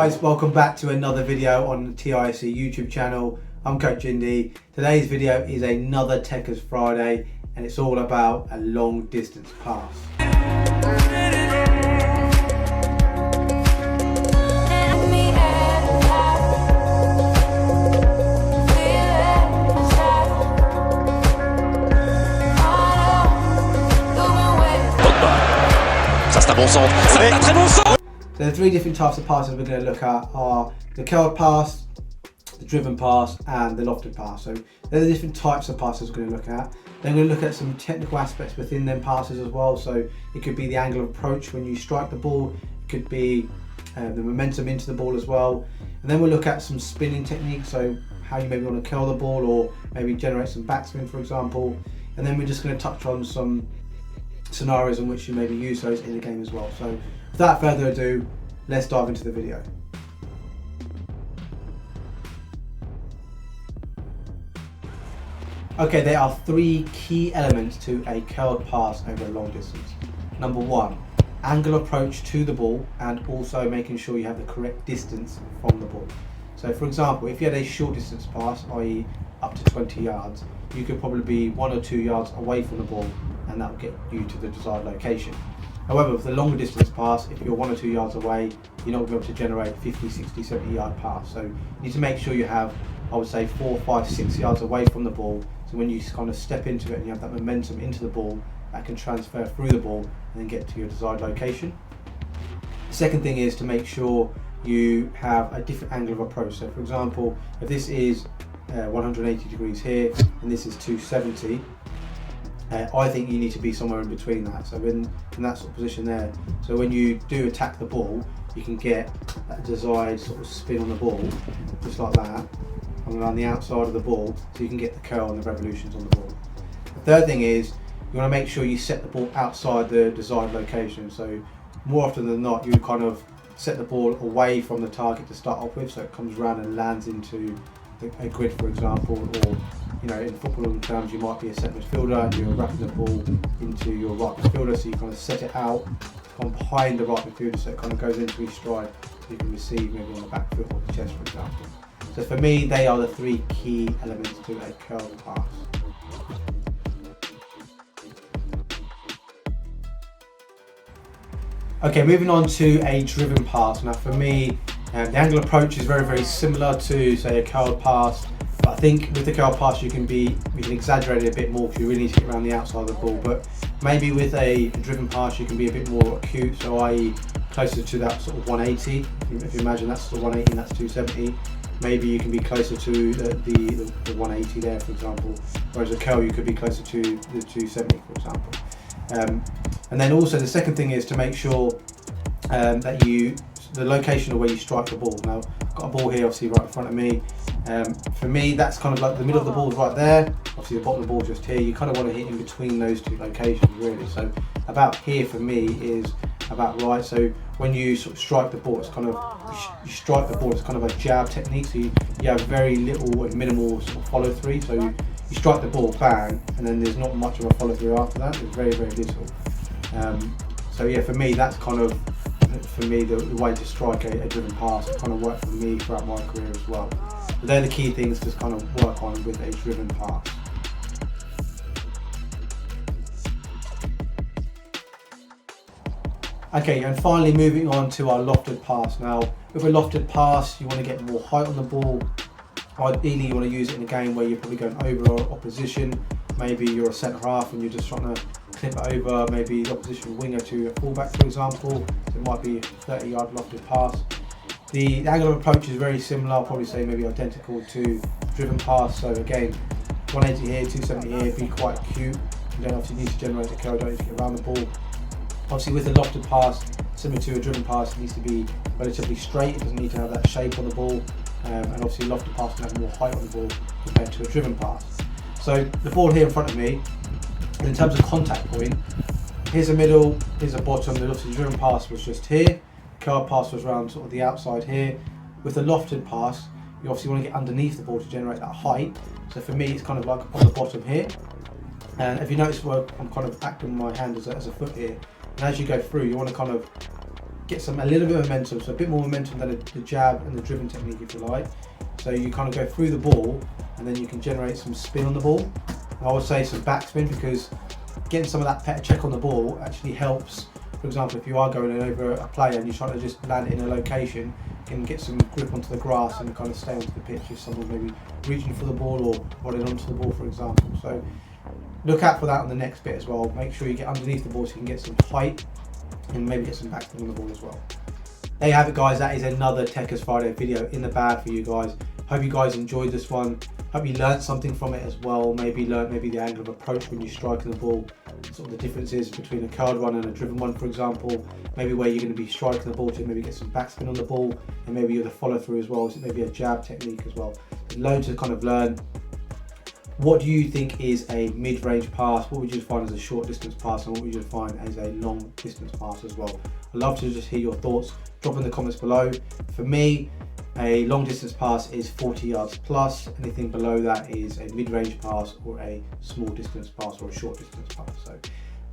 guys, welcome back to another video on the TIFC YouTube channel. I'm Coach Indy. Today's video is another Tekkers Friday and it's all about a long distance pass. So the three different types of passes we're going to look at are the curled pass, the driven pass and the lofted pass. So they're the different types of passes we're going to look at. Then we're going to look at some technical aspects within them passes as well. So it could be the angle of approach when you strike the ball, it could be the momentum into the ball as well. And then we'll look at some spinning techniques, so how you maybe want to curl the ball or maybe generate some backspin, for example. And then we're just going to touch on some scenarios in which you maybe use those in the game as well. So without further ado, let's dive into the video. Okay, there are three key elements to a curled pass over a long distance. Number one, angle approach to the ball and also making sure you have the correct distance from the ball. So for example, if you had a short distance pass, i.e. up to 20 yards, you could probably be 1 or 2 yards away from the ball and that will get you to the desired location. However, with the longer distance pass, if you're 1 or 2 yards away, you're not going to be able to generate 50, 60, 70 yard pass. So you need to make sure you have, I would say, 4, 5, 6 yards away from the ball. So when you kind of step into it and you have that momentum into the ball, that can transfer through the ball and then get to your desired location. The second thing is to make sure you have a different angle of approach. So for example, if this is 180 degrees here and this is 270, I think you need to be somewhere in between that. So in that sort of position there, so when you do attack the ball, you can get that desired sort of spin on the ball, just like that, and around the outside of the ball, so you can get the curl and the revolutions on the ball. The third thing is you want to make sure you set the ball outside the desired location. So more often than not, you kind of set the ball away from the target to start off with, so it comes around and lands into a grid, for example, or in football terms, you might be a centre midfielder and you're wrapping the ball into your right midfielder, so you kind of set it out on behind the right midfielder, so it kind of goes into his stride, so you can receive maybe on the back foot or the chest, for example. So for me, they are the three key elements to a curled pass. Okay, moving on to a driven pass. Now for me, the angle approach is very, very similar to, say, a curled pass. But I think with the curled pass you can exaggerate it a bit more because you really need to get around the outside of the ball. But maybe with a driven pass you can be a bit more acute, so i.e. closer to that sort of 180. If you imagine that's the 180 and that's 270, maybe you can be closer to the 180 there, for example. Whereas a curl you could be closer to the 270, for example. And then also the second thing is to make sure that the location of where you strike the ball. Now I've got a ball here obviously right in front of me. For me that's kind of like the middle of the ball is right there, obviously the bottom of the ball is just here. You kind of want to hit in between those two locations really, so about here for me is about right. So when you sort of strike the ball, it's kind of, you strike the ball, it's kind of a jab technique, so you have very little and minimal sort of follow through. So you strike the ball, bang, and then there's not much of a follow through after that. There's very, very little. So yeah, for me that's kind of, the way to strike a driven pass. It kind of worked for me throughout my career as well. But they're the key things to kind of work on with a driven pass. Okay, and finally moving on to our lofted pass. Now with a lofted pass you want to get more height on the ball. Ideally you want to use it in a game where you're probably going over opposition. Maybe you're a centre half and you're just trying to clip it over maybe the opposition winger to a fullback, for example. So it might be a 30-yard lofted pass. The angle of approach is very similar, I'll probably say maybe identical to driven pass. So again, 180 here, 270 here, be quite acute. You don't obviously need to generate a curl, don't need to get around the ball. Obviously with a lofted pass, similar to a driven pass, it needs to be relatively straight, it doesn't need to have that shape on the ball. And obviously a lofted pass can have more height on the ball compared to a driven pass. So the ball here in front of me, in terms of contact point, here's a middle, here's a bottom. Obviously the driven pass was just here, the curled pass was around sort of the outside here. With the lofted pass, you obviously want to get underneath the ball to generate that height. So for me it's kind of like on the bottom here. And if you notice where I'm kind of acting my hand as a foot here, and as you go through you want to kind of get a little bit of momentum, so a bit more momentum than the jab and the driven technique, if you like. So you kind of go through the ball, and then you can generate some spin on the ball. I would say some backspin, because getting some of that pet check on the ball actually helps. For example, if you are going over a player and you're trying to just land it in a location, you can get some grip onto the grass and kind of stay onto the pitch if someone's maybe reaching for the ball or running onto the ball, for example. So look out for that on the next bit as well. Make sure you get underneath the ball so you can get some height and maybe get some backspin on the ball as well. There you have it, guys. That is another Tekkers Friday video in the bag for you guys. Hope you guys enjoyed this one. Hope you learned something from it as well. Maybe the angle of approach when you're striking the ball, sort of the differences between a curled one and a driven one, for example. Maybe where you're going to be striking the ball to maybe get some backspin on the ball, and maybe the follow through as well. So maybe a jab technique as well. There's loads to kind of learn. What do you think is a mid-range pass? What would you define as a short distance pass, and what would you define as a long distance pass as well? I'd love to just hear your thoughts. Drop in the comments below. For me, a long distance pass is 40 yards plus. Anything below that is a mid-range pass or a small distance pass or a short distance pass. So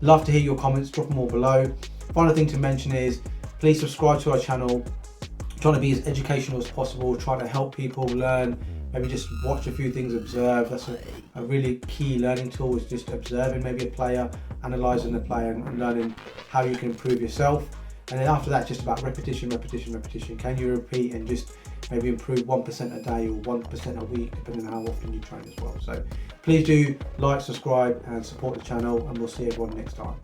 love to hear your comments, drop them all below. Final thing to mention is please subscribe to our channel. I'm trying to be as educational as possible, trying to help people learn, maybe just watch a few things, observe. That's a really key learning tool, is just observing maybe a player, analysing the player and learning how you can improve yourself. And then after that, just about repetition. Can you repeat and just maybe improve 1% a day or 1% a week, depending on how often you train as well. So please do like, subscribe and support the channel, and we'll see everyone next time.